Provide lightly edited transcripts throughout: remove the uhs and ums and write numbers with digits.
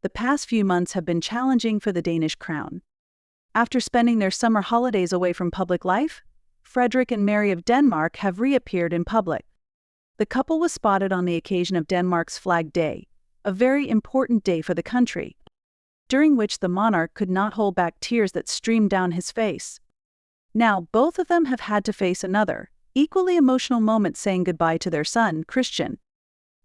The past few months have been challenging for the Danish crown. After spending their summer holidays away from public life, Frederik and Mary of Denmark have reappeared in public. The couple was spotted on the occasion of Denmark's Flag Day, a very important day for the country, during which the monarch could not hold back tears that streamed down his face. Now, both of them have had to face another, equally emotional moment saying goodbye to their son, Christian.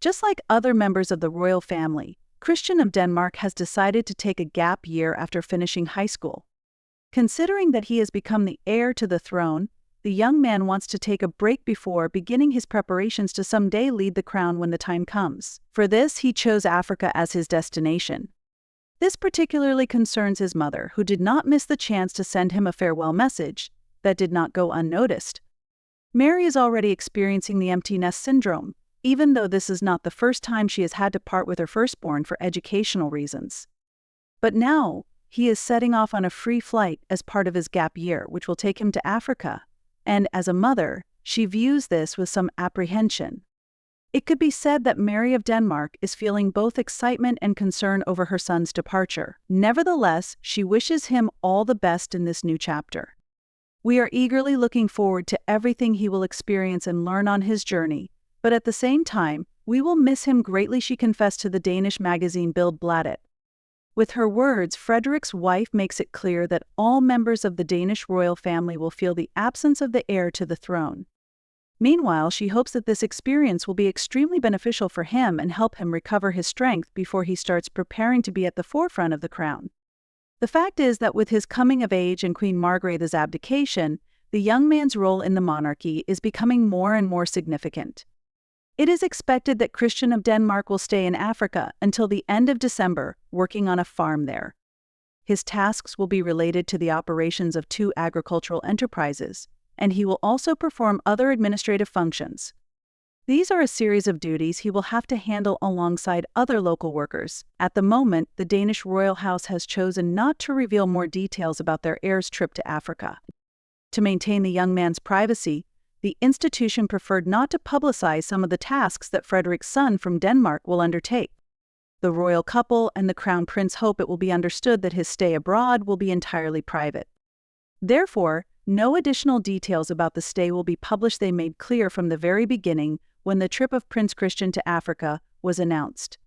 Just like other members of the royal family, Christian of Denmark has decided to take a gap year after finishing high school. Considering that he has become the heir to the throne, the young man wants to take a break before beginning his preparations to someday lead the crown when the time comes. For this, he chose Africa as his destination. This particularly concerns his mother, who did not miss the chance to send him a farewell message that did not go unnoticed. Mary is already experiencing the empty nest syndrome, even though this is not the first time she has had to part with her firstborn for educational reasons. But now, he is setting off on a free flight as part of his gap year, which will take him to Africa. And as a mother, she views this with some apprehension. It could be said that Mary of Denmark is feeling both excitement and concern over her son's departure. Nevertheless, she wishes him all the best in this new chapter. We are eagerly looking forward to everything he will experience and learn on his journey, but at the same time, we will miss him greatly, she confessed to the Danish magazine Bild Bladet. With her words, Frederik's wife makes it clear that all members of the Danish royal family will feel the absence of the heir to the throne. Meanwhile, she hopes that this experience will be extremely beneficial for him and help him recover his strength before he starts preparing to be at the forefront of the crown. The fact is that with his coming of age and Queen Margrethe's abdication, the young man's role in the monarchy is becoming more and more significant. It is expected that Christian of Denmark will stay in Africa until the end of December, working on a farm there. His tasks will be related to the operations of 2 agricultural enterprises, and he will also perform other administrative functions. These are a series of duties he will have to handle alongside other local workers. At the moment, the Danish royal house has chosen not to reveal more details about their heir's trip to Africa. To maintain the young man's privacy, the institution preferred not to publicize some of the tasks that Frederik's son from Denmark will undertake. The royal couple and the crown prince hope it will be understood that his stay abroad will be entirely private. Therefore, no additional details about the stay will be published. They made clear from the very beginning when the trip of Prince Christian to Africa was announced.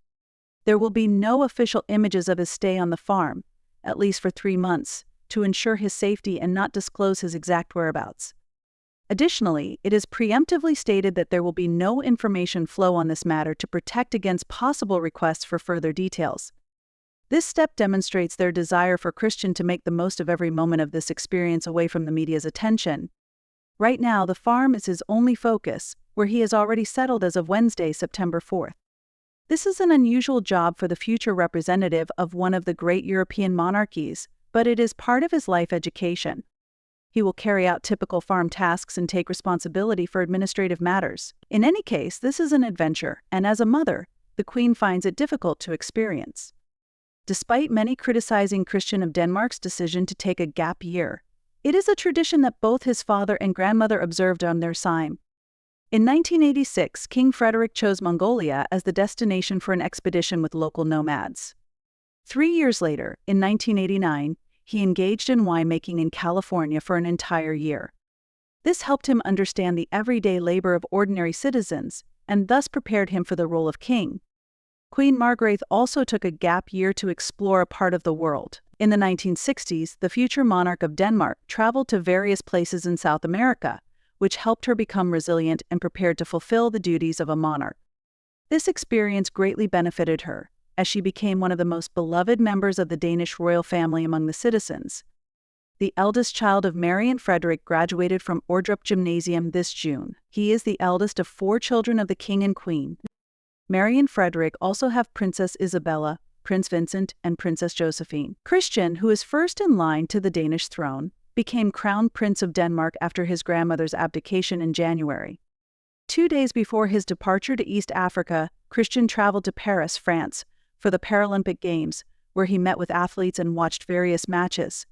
There will be no official images of his stay on the farm, at least for 3 months, to ensure his safety and not disclose his exact whereabouts. Additionally, it is preemptively stated that there will be no information flow on this matter to protect against possible requests for further details. This step demonstrates their desire for Christian to make the most of every moment of this experience away from the media's attention. Right now, the farm is his only focus, where he has already settled as of Wednesday, September 4th. This is an unusual job for the future representative of one of the great European monarchies, but it is part of his life education. He will carry out typical farm tasks and take responsibility for administrative matters. In any case, this is an adventure, and as a mother, the Queen finds it difficult to experience. Despite many criticizing Christian of Denmark's decision to take a gap year, it is a tradition that both his father and grandmother observed on their time. In 1986, King Frederik chose Mongolia as the destination for an expedition with local nomads. 3 years later, in 1989, he engaged in winemaking in California for an entire year. This helped him understand the everyday labor of ordinary citizens, and thus prepared him for the role of king. Queen Margrethe also took a gap year to explore a part of the world. In the 1960s, the future monarch of Denmark traveled to various places in South America, which helped her become resilient and prepared to fulfill the duties of a monarch. This experience greatly benefited her, as she became one of the most beloved members of the Danish royal family among the citizens. The eldest child of Mary and Frederik graduated from Ordrup Gymnasium this June. He is the eldest of 4 children of the king and queen. Mary and Frederik also have Princess Isabella, Prince Vincent, and Princess Josephine. Christian, who is first in line to the Danish throne, became Crown Prince of Denmark after his grandmother's abdication in January. 2 days before his departure to East Africa, Christian traveled to Paris, France, for the Paralympic Games, where he met with athletes and watched various matches.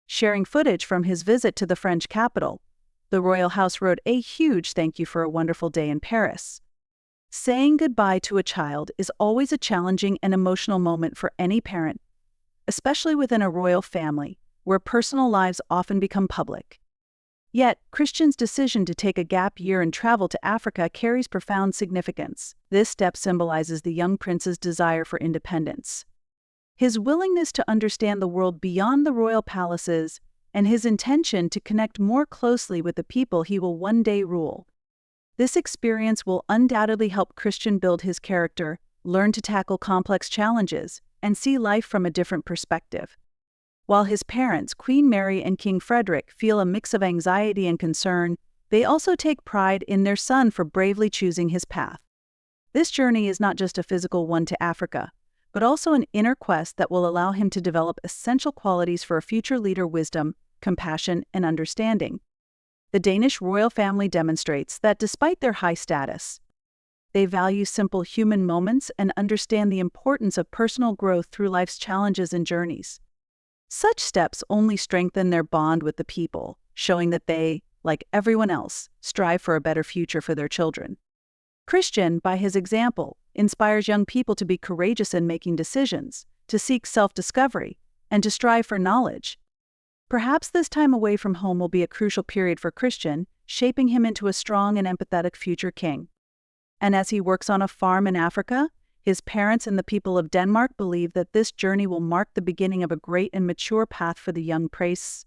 Sharing footage from his visit to the French capital, the royal house wrote a huge thank you for a wonderful day in Paris. Saying goodbye to a child is always a challenging and emotional moment for any parent, especially within a royal family, where personal lives often become public. Yet, Christian's decision to take a gap year and travel to Africa carries profound significance. This step symbolizes the young prince's desire for independence, his willingness to understand the world beyond the royal palaces, and his intention to connect more closely with the people he will one day rule. This experience will undoubtedly help Christian build his character, learn to tackle complex challenges, and see life from a different perspective. While his parents, Queen Mary and King Frederik, feel a mix of anxiety and concern, they also take pride in their son for bravely choosing his path. This journey is not just a physical one to Africa, but also an inner quest that will allow him to develop essential qualities for a future leader: wisdom, compassion, and understanding. The Danish royal family demonstrates that despite their high status, they value simple human moments and understand the importance of personal growth through life's challenges and journeys. Such steps only strengthen their bond with the people, showing that they, like everyone else, strive for a better future for their children. Christian, by his example, inspires young people to be courageous in making decisions, to seek self-discovery, and to strive for knowledge. Perhaps this time away from home will be a crucial period for Christian, shaping him into a strong and empathetic future king. And as he works on a farm in Africa, his parents and the people of Denmark believe that this journey will mark the beginning of a great and mature path for the young prince.